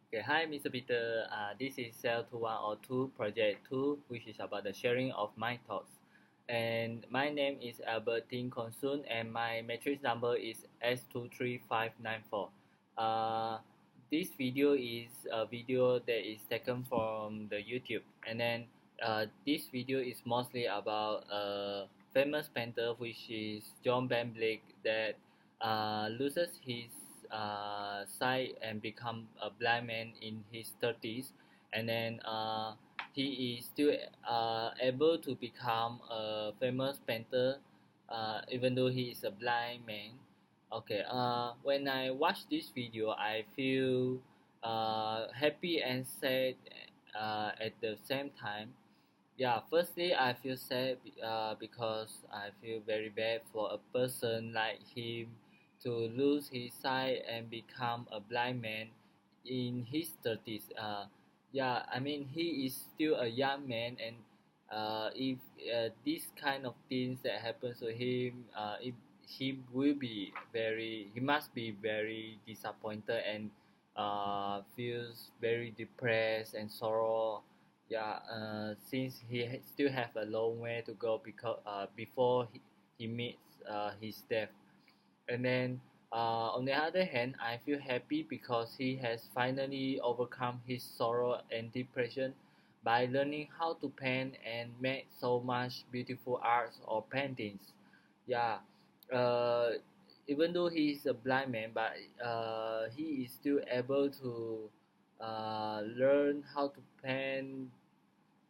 Okay, hi Mr. Peter. This is CEL 2102 Project 2, which is about the sharing of my thoughts. And my name is Albert Ting Koon Soon, and my matrix number is S23594. Uh, this video is a video that is taken from the YouTube, and then this video is mostly about a famous painter, which is John Van Blake, that loses his sight and become a blind man in his 30s, and then he is still able to become a famous painter even though he is a blind man. Okay, when I watch this video, I feel happy and sad at the same time. Yeah, firstly, I feel sad because I feel very bad for a person like him to lose his sight and become a blind man in his 30s. Yeah, I mean, he is still a young man, and if this kind of things that happens to him, he must be very disappointed and feels very depressed and sorrow. Yeah, since still have a long way to go because before he meets his death. And then on the other hand, I feel happy because he has finally overcome his sorrow and depression by learning how to paint and make so much beautiful arts or paintings. Yeah, uh, even though he is a blind man, but he is still able to learn how to paint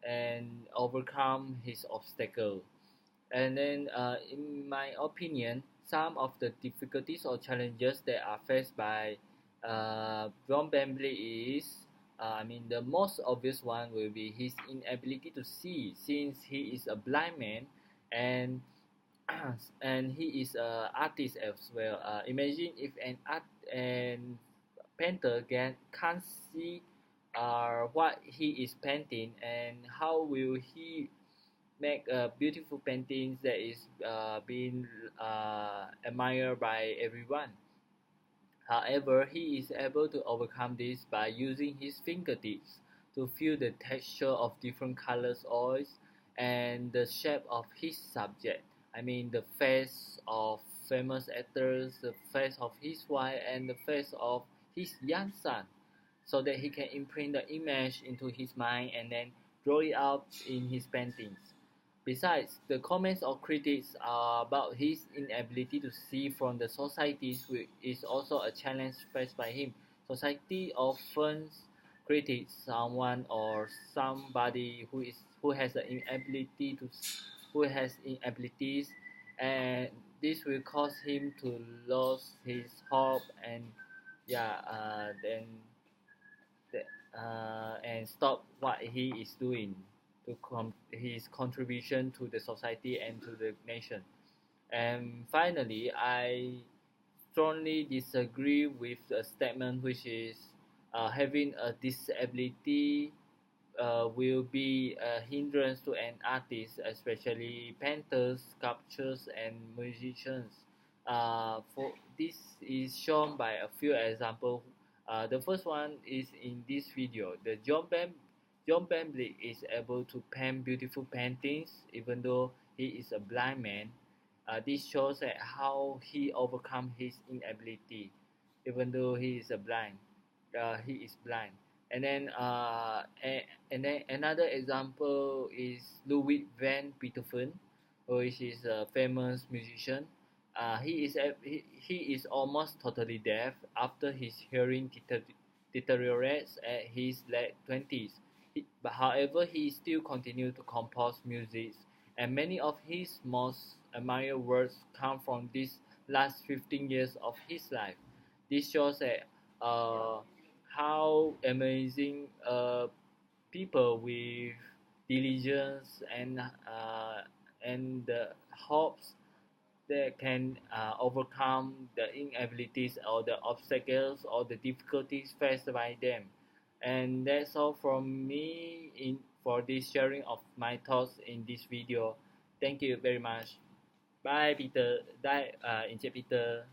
and overcome his obstacle. And then, in my opinion, some of the difficulties or challenges that are faced by John Bambley is, I mean, the most obvious one will be his inability to see, since he is a blind man, and and he is an artist as well. Imagine if an art and painter can't see what he is painting, and how will he make beautiful paintings that is being admired by everyone. However, he is able to overcome this by using his fingertips to feel the texture of different colors, oils, and the shape of his subject. I mean, the face of famous actors, the face of his wife, and the face of his young son, so that he can imprint the image into his mind and then draw it out in his paintings. Besides, the comments of critics about his inability to see from the society is also a challenge faced by him. Society often critiques someone or somebody who has an inability to who has inabilities, and this will cause him to lose his hope, and yeah, and stop what he is doing to his contribution to the society and to the nation. And finally, I strongly disagree with a statement which is having a disability will be a hindrance to an artist, especially painters, sculptors, and musicians. For this is shown by a few examples. The first one is in this video. John Bambley is able to paint beautiful paintings even though he is a blind man. This shows that how he overcome his inability even though he is blind. And then another example is Louis van Beethoven, which is a famous musician. He is almost totally deaf after his hearing deteriorates at his late 20s. But however, he still continued to compose music, and many of his most admired works come from these last 15 years of his life. This shows that how amazing people with diligence and the hopes that can overcome the inabilities or the obstacles or the difficulties faced by them. And that's all from me in for this sharing of my thoughts in this video. Thank you very much. Bye Peter. Bye, Peter.